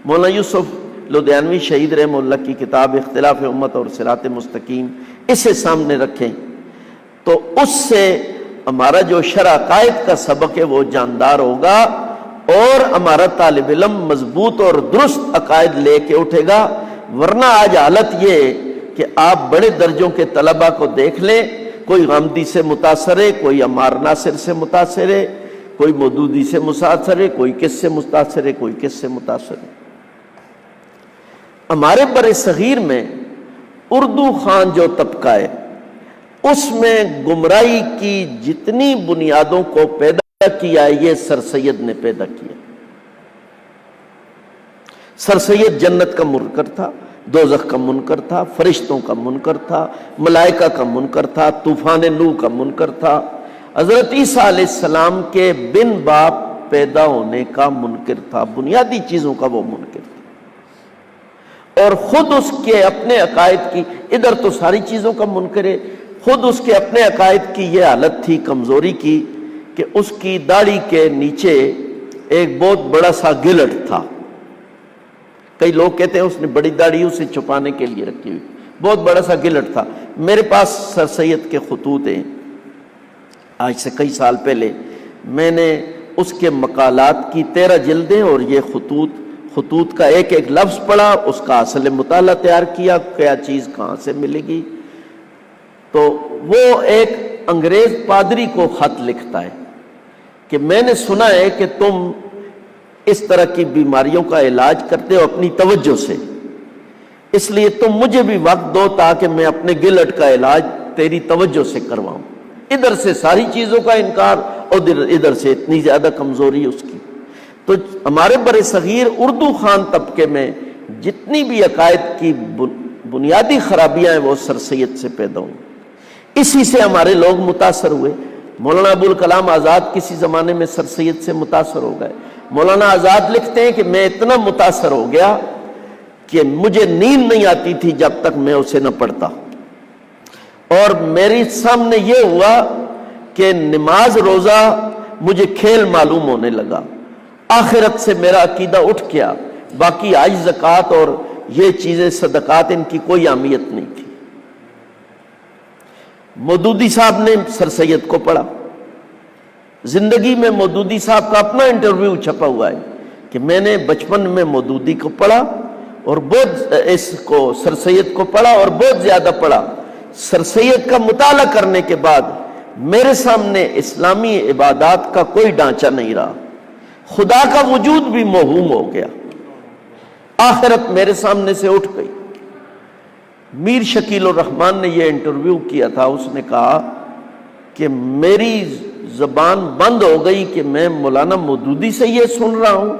مولانا یوسف لدھیانوی شہید رحمہ اللہ کی کتاب اختلاف امت اور صراط مستقیم اسے سامنے رکھیں تو اس سے ہمارا جو شرع عقائد کا سبق ہے وہ جاندار ہوگا، اور ہمارا طالب علم مضبوط اور درست عقائد لے کے اٹھے گا۔ ورنہ آج حالت یہ ہے کہ آپ بڑے درجوں کے طلبہ کو دیکھ لیں، کوئی غامدی سے متاثر ہے، کوئی عمار ناصر سے متاثر ہے، کوئی مودودی سے متاثر ہے، کوئی کس سے متاثر ہے، کوئی کس سے متاثر ہے۔ ہمارے بر صغیر میں اردو خوان جو طبقہ ہے اس میں گمراہی کی جتنی بنیادوں کو پیدا کیا یہ سر سید نے پیدا کیا۔ سر سید جنت کا منکر تھا، دوزخ کا منکر تھا، فرشتوں کا منکر تھا، ملائکہ کا منکر تھا، طوفان نوح کا منکر تھا، حضرت عیسیٰ علیہ السلام کے بن باپ پیدا ہونے کا منکر تھا، بنیادی چیزوں کا وہ منکر تھا۔ اور خود اس کے اپنے عقائد کی، ادھر تو ساری چیزوں کا منکر ہے، خود اس کے اپنے عقائد کی یہ حالت تھی کمزوری کی کہ اس کی داڑھی کے نیچے ایک بہت بڑا سا گلٹ تھا۔ کئی لوگ کہتے ہیں اس نے بڑی داڑھی اسے چھپانے کے لیے رکھی ہوئی، بہت بڑا سا گلٹ تھا۔ میرے پاس سر سید کے خطوط ہیں، آج سے کئی سال پہلے میں نے اس کے مقالات کی 13 جلدیں اور یہ خطوط کا ایک ایک لفظ پڑھا، اس کا اصل مطالعہ تیار کیا، کیا چیز کہاں سے ملے گی۔ تو وہ ایک انگریز پادری کو خط لکھتا ہے کہ میں نے سنا ہے کہ تم اس طرح کی بیماریوں کا علاج کرتے ہو اپنی توجہ سے، اس لیے تم مجھے بھی وقت دو تاکہ میں اپنے گلٹ کا علاج تیری توجہ سے کرواؤں۔ ادھر سے ساری چیزوں کا انکار اور ادھر سے اتنی زیادہ کمزوری اس کی۔ تو ہمارے بر صغیر اردو خوان طبقے میں جتنی بھی عقائد کی بنیادی خرابیاں ہیں وہ سر سید سے پیدا ہوئی، اسی سے ہمارے لوگ متاثر ہوئے۔ مولانا ابوالکلام آزاد کسی زمانے میں سر سید سے متاثر ہو گئے۔ مولانا آزاد لکھتے ہیں کہ میں اتنا متاثر ہو گیا کہ مجھے نیند نہیں آتی تھی جب تک میں اسے نہ پڑھتا، اور میرے سامنے یہ ہوا کہ نماز روزہ مجھے کھیل معلوم ہونے لگا، آخرت سے میرا عقیدہ اٹھ گیا، باقی حج زکوٰۃ اور یہ چیزیں صدقات ان کی کوئی اہمیت نہیں تھی۔ مودودی صاحب نے سر سید کو پڑھا، زندگی میں مودودی صاحب کا اپنا انٹرویو چھپا ہوا ہے کہ میں نے بچپن میں مودودی کو پڑھا اور بہت اس کو سر سید کو پڑھا اور بہت زیادہ پڑھا۔ سر سید کا مطالعہ کرنے کے بعد میرے سامنے اسلامی عبادات کا کوئی ڈھانچہ نہیں رہا، خدا کا وجود بھی موہوم ہو گیا، آخرت میرے سامنے سے اٹھ گئی۔ میر شکیل الرحمان نے یہ انٹرویو کیا تھا، اس نے کہا کہ میری زبان بند ہو گئی کہ میں مولانا مودودی سے یہ سن رہا ہوں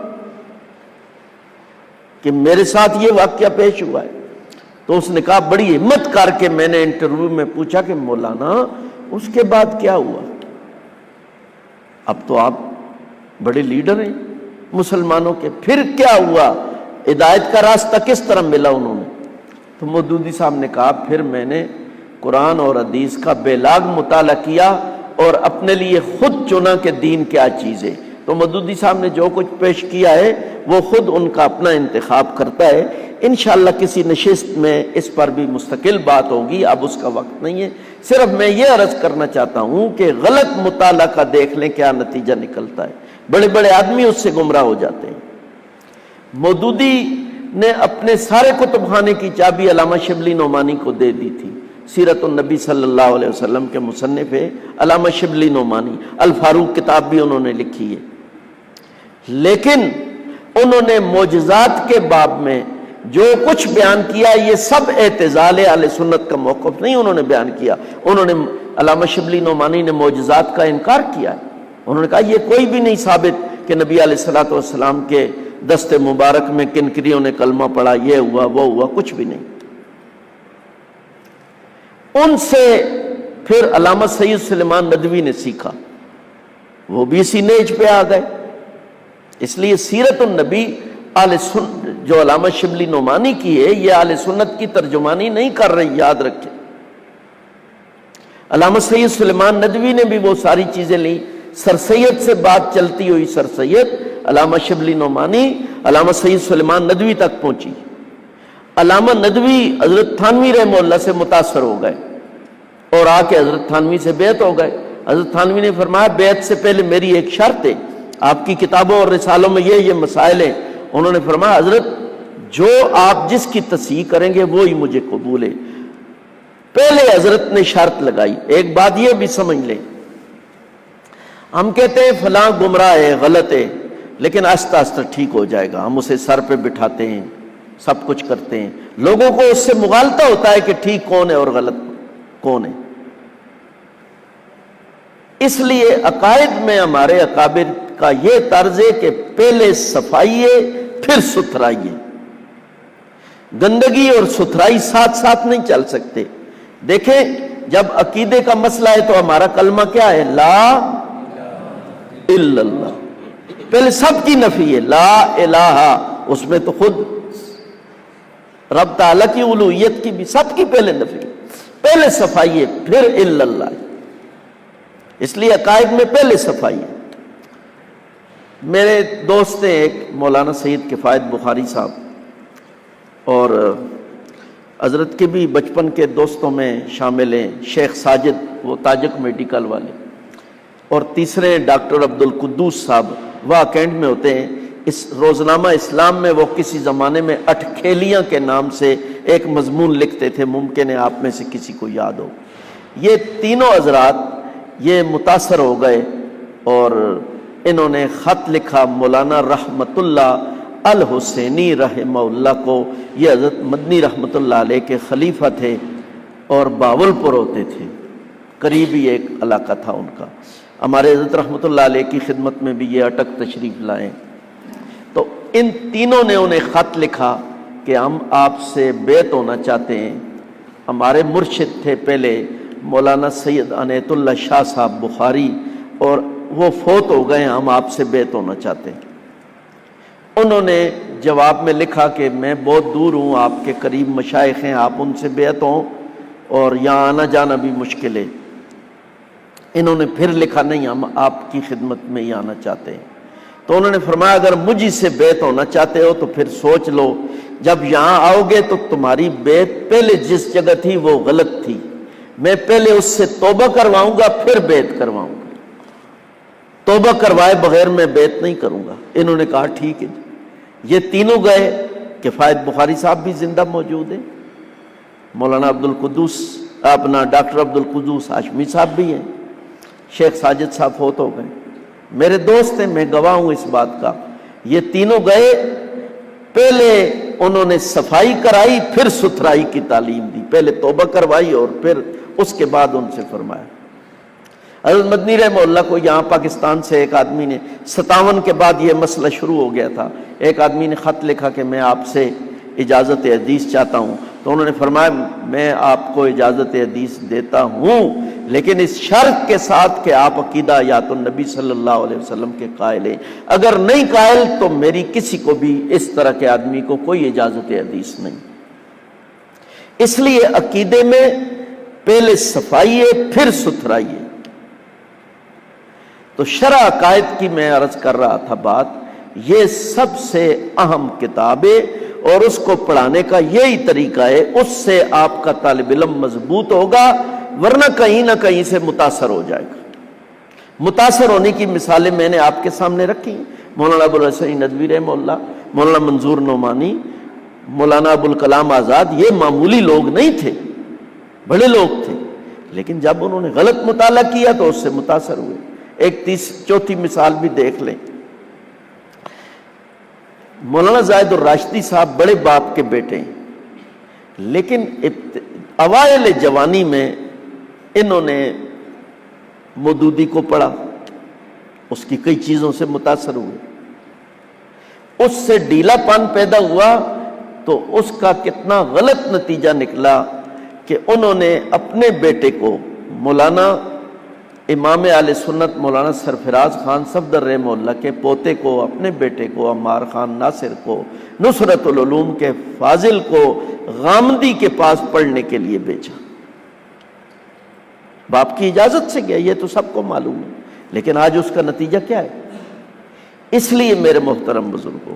کہ میرے ساتھ یہ واقعہ پیش ہوا ہے۔ تو اس نے کہا بڑی ہمت کر کے میں نے انٹرویو میں پوچھا کہ مولانا اس کے بعد کیا ہوا؟ اب تو آپ بڑے لیڈر ہیں مسلمانوں کے، پھر کیا ہوا؟ ہدایت کا راستہ کس طرح ملا انہوں نے؟ تو مودودی صاحب نے کہا پھر میں نے قرآن اور حدیث کا بے لاگ مطالعہ کیا اور اپنے لیے خود چنا کہ دین کیا چیز ہے۔ تو مودودی صاحب نے جو کچھ پیش کیا ہے وہ خود ان کا اپنا انتخاب کرتا ہے۔ انشاءاللہ کسی نشست میں اس پر بھی مستقل بات ہوگی، اب اس کا وقت نہیں ہے۔ صرف میں یہ عرض کرنا چاہتا ہوں کہ غلط مطالعہ کا دیکھ لیں کیا نتیجہ نکلتا ہے، بڑے بڑے آدمی اس سے گمراہ ہو جاتے ہیں۔ مودودی نے اپنے سارے کتب خانے کی چابی علامہ شبلی نعمانی کو دے دی تھی۔ سیرت النبی صلی اللہ علیہ وسلم کے مصنف ہے علامہ شبلی نعمانی، الفاروق کتاب بھی انہوں نے لکھی ہے، لیکن انہوں نے معجزات کے باب میں جو کچھ بیان کیا یہ سب اعتزال اہل سنت کا موقف نہیں انہوں نے بیان کیا۔ انہوں نے علامہ شبلی نعمانی نے معجزات کا انکار کیا ہے، انہوں نے کہا یہ کوئی بھی نہیں ثابت کہ نبی علیہ الصلوۃ والسلام کے دست مبارک میں کنکریوں نے کلمہ پڑھا، یہ ہوا وہ ہوا، کچھ بھی نہیں۔ ان سے پھر علامہ سید سلیمان ندوی نے سیکھا، وہ بھی اسی نیج پہ آ گئے۔ اس لیے سیرت النبی جو علامہ شبلی نعمانی کی ہے یہ اہل سنت کی ترجمانی نہیں کر رہی، یاد رکھیں۔ علامہ سید سلیمان ندوی نے بھی وہ ساری چیزیں لی، سر سید سے بات چلتی ہوئی سر سید علامہ شبلی نعمانی علامہ سید سلیمان ندوی تک پہنچی۔ علامہ ندوی حضرت تھانوی رحمہ اللہ سے متاثر ہو گئے اور آ کے حضرت تھانوی سے بیعت ہو گئے۔ حضرت تھانوی نے فرمایا بیعت سے پہلے میری ایک شرط ہے، آپ کی کتابوں اور رسالوں میں یہ مسائل ہیں۔ انہوں نے فرمایا حضرت جو آپ جس کی تصحیح کریں گے وہی مجھے قبول ہے۔ پہلے حضرت نے شرط لگائی۔ ایک بات یہ بھی سمجھ لیں، ہم کہتے ہیں فلاں گمراہ ہے، غلط ہے، لیکن آہستہ آہستہ ٹھیک ہو جائے گا، ہم اسے سر پہ بٹھاتے ہیں، سب کچھ کرتے ہیں، لوگوں کو اس سے مغالطہ ہوتا ہے کہ ٹھیک کون ہے اور غلط کون ہے۔ اس لیے عقائد میں ہمارے اکابر کا یہ طرز ہے کہ پہلے صفائیے پھر ستھرائیے۔ گندگی اور ستھرائی ساتھ ساتھ نہیں چل سکتے۔ دیکھیں جب عقیدے کا مسئلہ ہے تو ہمارا کلمہ کیا ہے؟ لا الا اللہ۔ پہلے سب کی نفی ہے، لا الہ، اس میں تو خود رب تعالیٰ کی الوہیت کی بھی سب کی پہلے نفی ہے، پہلے صفائی ہے پھر الا اللہ۔ اس لیے عقائد میں پہلے صفائی ہے۔ میرے دوست ہیں ایک مولانا سید کفایت بخاری صاحب، اور حضرت کے بھی بچپن کے دوستوں میں شامل ہیں شیخ ساجد، وہ تاجک میڈیکل والے، اور تیسرے ڈاکٹر عبد القدوس صاحب، وہ کینٹ میں ہوتے ہیں۔ اس روزنامہ اسلام میں وہ کسی زمانے میں اٹکھیلیاں کے نام سے ایک مضمون لکھتے تھے، ممکن ہے آپ میں سے کسی کو یاد ہو۔ یہ تینوں حضرات یہ متاثر ہو گئے اور انہوں نے خط لکھا مولانا رحمت اللہ الحسینی رحمہ اللہ کو۔ یہ حضرت مدنی رحمت اللہ علیہ کے خلیفہ تھے اور باولپور ہوتے تھے، قریبی ایک علاقہ تھا ان کا۔ ہمارے حضرت رحمت اللہ علیہ کی خدمت میں بھی یہ اٹک تشریف لائے۔ تو ان تینوں نے انہیں خط لکھا کہ ہم آپ سے بیعت ہونا چاہتے ہیں۔ ہمارے مرشد تھے پہلے مولانا سید عنایت اللہ شاہ صاحب بخاری، اور وہ فوت ہو گئے، ہم آپ سے بیعت ہونا چاہتے ہیں۔ انہوں نے جواب میں لکھا کہ میں بہت دور ہوں، آپ کے قریب مشائخ ہیں، آپ ان سے بیعت ہوں، اور یہاں آنا جانا بھی مشکل ہے۔ انہوں نے پھر لکھا نہیں، ہم آپ کی خدمت میں ہی آنا چاہتے ہیں۔ تو انہوں نے فرمایا اگر مجھ سے بیعت ہونا چاہتے ہو تو پھر سوچ لو، جب یہاں آؤ گے تو تمہاری بیعت پہلے جس جگہ تھی وہ غلط تھی، میں پہلے اس سے توبہ کرواؤں گا پھر بیعت کرواؤں گا، توبہ کروائے بغیر میں بیعت نہیں کروں گا۔ انہوں نے کہا ٹھیک ہے۔ یہ تینوں گئے، کفایت بخاری صاحب بھی زندہ موجود ہیں، مولانا عبد القدوس اپنا ڈاکٹر عبد القدوس ہاشمی صاحب بھی ہیں، شیخ ساجد صاحب فوت ہو گئے، میرے دوست ہیں، میں گواہ ہوں اس بات کا۔ یہ تینوں گئے، پہلے انہوں نے صفائی کرائی پھر ستھرائی کی تعلیم دی، پہلے توبہ کروائی اور پھر اس کے بعد ان سے فرمایا۔ حضرت مدنی رحمہ اللہ کو یہاں پاکستان سے ایک آدمی نے 57 کے بعد یہ مسئلہ شروع ہو گیا تھا، ایک آدمی نے خط لکھا کہ میں آپ سے اجازت حدیث چاہتا ہوں، تو انہوں نے فرمایا میں آپ کو اجازت حدیث دیتا ہوں، لیکن اس شرط کے ساتھ کہ آپ عقیدہ حیات النبی صلی اللہ علیہ وسلم کے قائل ہیں، اگر نہیں قائل تو میری کسی کو بھی اس طرح کے آدمی کو کوئی اجازت حدیث نہیں۔ اس لیے عقیدے میں پہلے صفائی ہے پھر ستھرائی ہے۔ تو شرح عقائد کی میں عرض کر رہا تھا بات، یہ سب سے اہم کتاب ہے اور اس کو پڑھانے کا یہی طریقہ ہے، اس سے آپ کا طالب علم مضبوط ہوگا، ورنہ کہیں نہ کہیں سے متاثر ہو جائے گا۔ متاثر ہونے کی مثالیں میں نے آپ کے سامنے رکھی، مولانا ابو الحسن ندوی رحمہ اللہ، مولانا منظور نعمانی، مولانا ابو الکلام آزاد، یہ معمولی لوگ نہیں تھے، بڑے لوگ تھے، لیکن جب انہوں نے غلط مطالعہ کیا تو اس سے متاثر ہوئے۔ ایک چوتھی مثال بھی دیکھ لیں، مولانا زاہد الراشدی صاحب بڑے باپ کے بیٹے ہیں، لیکن اوائل جوانی میں انہوں نے مودودی کو پڑھا، اس کی کئی چیزوں سے متاثر ہوئے، اس سے ڈھیلا پن پیدا ہوا تو اس کا کتنا غلط نتیجہ نکلا کہ انہوں نے اپنے بیٹے کو، مولانا امام اہل سنت مولانا سرفراز خان صفدر رحمہ اللہ کے پوتے کو، اپنے بیٹے کو عمار خان ناصر کو، نصرت العلوم کے فاضل کو غامدی کے پاس پڑھنے کے لیے بھیجا۔ باپ کی اجازت سے گیا، یہ تو سب کو معلوم ہے، لیکن آج اس کا نتیجہ کیا ہے؟ اس لیے میرے محترم بزرگوں،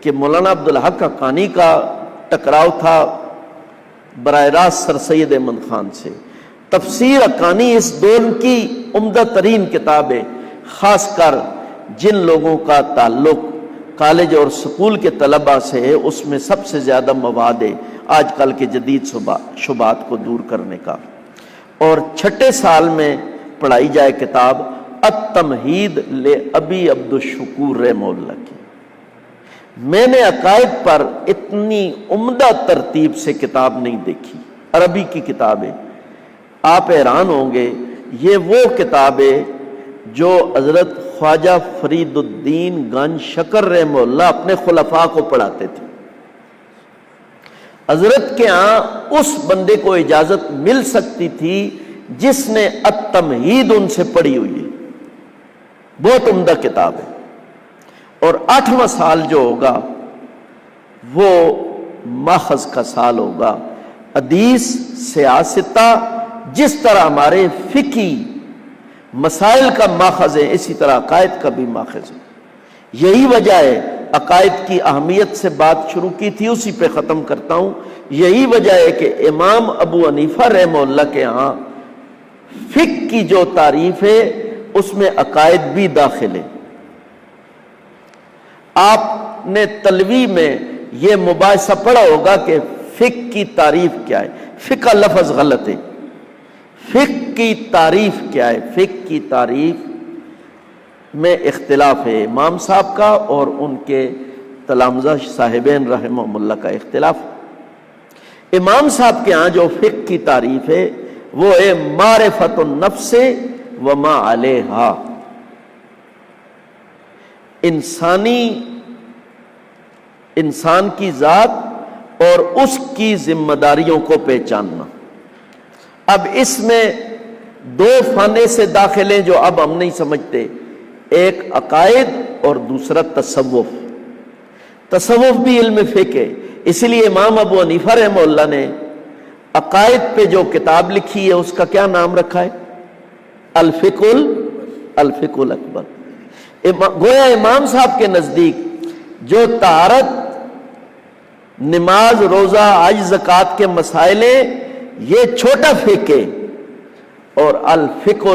کہ مولانا عبدالحق حقانی کا ٹکراؤ تھا براہ راست سر سید احمد خان سے۔ تفسیر حقانی اس دور کی عمدہ ترین کتاب ہے، خاص کر جن لوگوں کا تعلق کالج اور سکول کے طلباء سے ہے اس میں سب سے زیادہ مواد ہے آج کل کے جدید شبہات کو دور کرنے کا۔ اور چھٹے سال میں پڑھائی جائے کتاب التمہید لابی عبد الشکور رحمہ اللہ کی۔ میں نے عقائد پر اتنی عمدہ ترتیب سے کتاب نہیں دیکھی، عربی کی کتاب ہے، آپ حیران ہوں گے۔ یہ وہ کتاب ہے جو حضرت خواجہ فرید الدین گنج شکر رحمہ اللہ اپنے خلفاء کو پڑھاتے تھے۔ حضرت کے ہاں اس بندے کو اجازت مل سکتی تھی جس نے التمہید ان سے پڑھی ہوئی ہے، بہت عمدہ کتاب ہے۔ اور 8واں سال جو ہوگا وہ ماخذ کا سال ہوگا، حدیث سیاستہ جس طرح ہمارے فقہی مسائل کا ماخذ ہے اسی طرح عقائد کا بھی ماخذ ہے۔ یہی وجہ ہے، عقائد کی اہمیت سے بات شروع کی تھی اسی پہ ختم کرتا ہوں، یہی وجہ ہے کہ امام ابو حنیفہ رحمہ اللہ کے ہاں فقہ کی جو تعریف ہے اس میں عقائد بھی داخل ہے۔ آپ نے تلوی میں یہ مباحثہ پڑھا ہوگا کہ فقہ کی تعریف کیا ہے۔ فقہ لفظ غلط ہے، فقہ کی تعریف کیا ہے؟ فقہ کی تعریف میں اختلاف ہے، امام صاحب کا اور ان کے تلامذہ صاحبین رحمہم اللہ کا اختلاف۔ امام صاحب کے ہاں جو فقہ کی تعریف ہے وہ ہے معرفت النفس وما علیہا، انسان کی ذات اور اس کی ذمہ داریوں کو پہچاننا۔ اب اس میں دو فانے سے داخل ہیں جو اب ہم نہیں سمجھتے، ایک عقائد اور دوسرا تصوف۔ تصوف بھی علم فقہ ہے، اس لیے امام ابو حنیفہ رحمہ اللہ نے عقائد پہ جو کتاب لکھی ہے اس کا کیا نام رکھا ہے؟ الفقہ الاکبر۔ گویا امام صاحب کے نزدیک جو طہارت، نماز، روزہ، حج، زکوٰۃ کے مسائل ہیں یہ چھوٹا فقہ ہے، اور الفقہ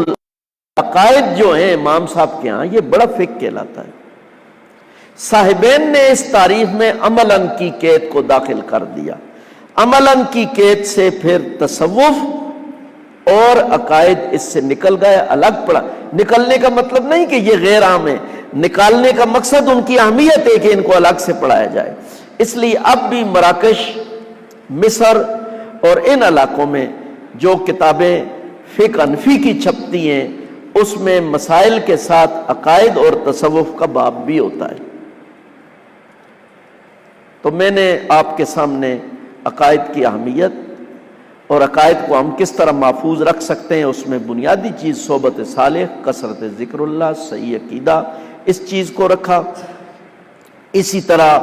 عقائد جو ہیں امام صاحب کے ہاں یہ بڑا فقہ کہلاتا ہے۔ صاحبین نے اس تعریف میں عملاً کی قید کو داخل کر دیا، عملاً کی قید سے پھر تصوف اور عقائد اس سے نکل گئے، الگ پڑا۔ نکلنے کا مطلب نہیں کہ یہ غیر عام ہے، نکالنے کا مقصد ان کی اہمیت ہے کہ ان کو الگ سے پڑھایا جائے۔ اس لیے اب بھی مراکش، مصر اور ان علاقوں میں جو کتابیں فقہ حنفی کی چھپتی ہیں اس میں مسائل کے ساتھ عقائد اور تصوف کا باب بھی ہوتا ہے۔ تو میں نے آپ کے سامنے عقائد کی اہمیت اور عقائد کو ہم کس طرح محفوظ رکھ سکتے ہیں اس میں بنیادی چیز صحبت صالح، کثرت ذکر اللہ، صحیح عقیدہ، اس چیز کو رکھا۔ اسی طرح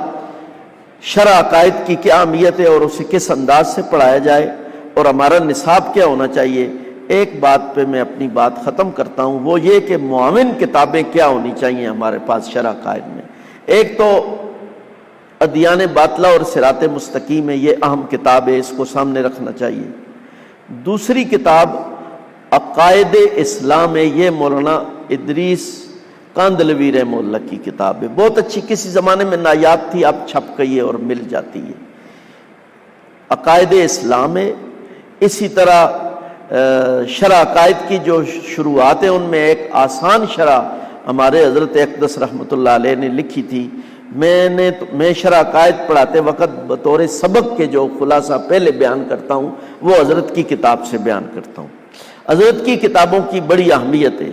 شرع عقائد کی کیا اہمیت ہے اور اسے کس انداز سے پڑھایا جائے اور ہمارا نصاب کیا ہونا چاہیے۔ ایک بات پہ میں اپنی بات ختم کرتا ہوں، وہ یہ کہ معاون کتابیں کیا ہونی چاہیے ہمارے پاس شرع عقائد میں۔ ایک تو ادیان باطلہ اور صراط مستقیم ہے، یہ اہم کتاب ہے، اس کو سامنے رکھنا چاہیے۔ دوسری کتاب عقائد اسلام ہے، یہ مولانا ادریس کاندلوی رحمہ اللہ کی کتاب ہے، بہت اچھی، کسی زمانے میں نایاب تھی، اب چھپ گئی ہے اور مل جاتی ہے۔ عقائد اسلام ہے۔ اسی طرح شرع عقائد کی جو شروعات ہیں ان میں ایک آسان شرع ہمارے حضرت اقدس رحمۃ اللہ علیہ نے لکھی تھی۔ میں شرع عقائد پڑھاتے وقت بطور سبق کے جو خلاصہ پہلے بیان کرتا ہوں وہ حضرت کی کتاب سے بیان کرتا ہوں۔ حضرت کی کتابوں کی بڑی اہمیت ہے،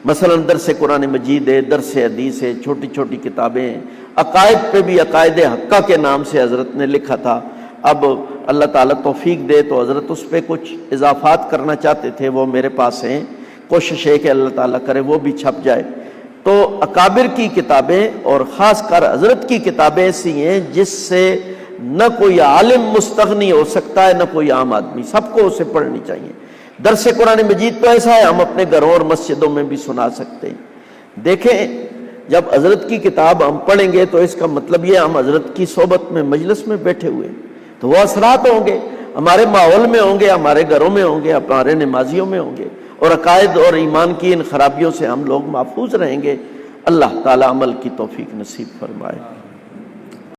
مثلا درس قرآن مجید ہے، درس حدیث ہے، چھوٹی چھوٹی کتابیں ہیں۔ عقائد پہ بھی عقائد حقہ کے نام سے حضرت نے لکھا تھا، اب اللہ تعالیٰ توفیق دے تو حضرت اس پہ کچھ اضافات کرنا چاہتے تھے، وہ میرے پاس ہیں، کوشش ہے کہ اللہ تعالیٰ کرے وہ بھی چھپ جائے۔ تو اکابر کی کتابیں اور خاص کر حضرت کی کتابیں ایسی ہیں جس سے نہ کوئی عالم مستغنی ہو سکتا ہے نہ کوئی عام آدمی، سب کو اسے پڑھنی چاہیے۔ درس قرآن مجید تو ایسا ہے ہم اپنے گھروں اور مسجدوں میں بھی سنا سکتے ہیں۔ دیکھیں جب حضرت کی کتاب ہم پڑھیں گے تو اس کا مطلب یہ ہم حضرت کی صحبت میں مجلس میں بیٹھے ہوئے، تو وہ اثرات ہوں گے، ہمارے ماحول میں ہوں گے، ہمارے گھروں میں ہوں گے، ہمارے نمازیوں میں ہوں گے، اور عقائد اور ایمان کی ان خرابیوں سے ہم لوگ محفوظ رہیں گے۔ اللہ تعالی عمل کی توفیق نصیب فرمائے۔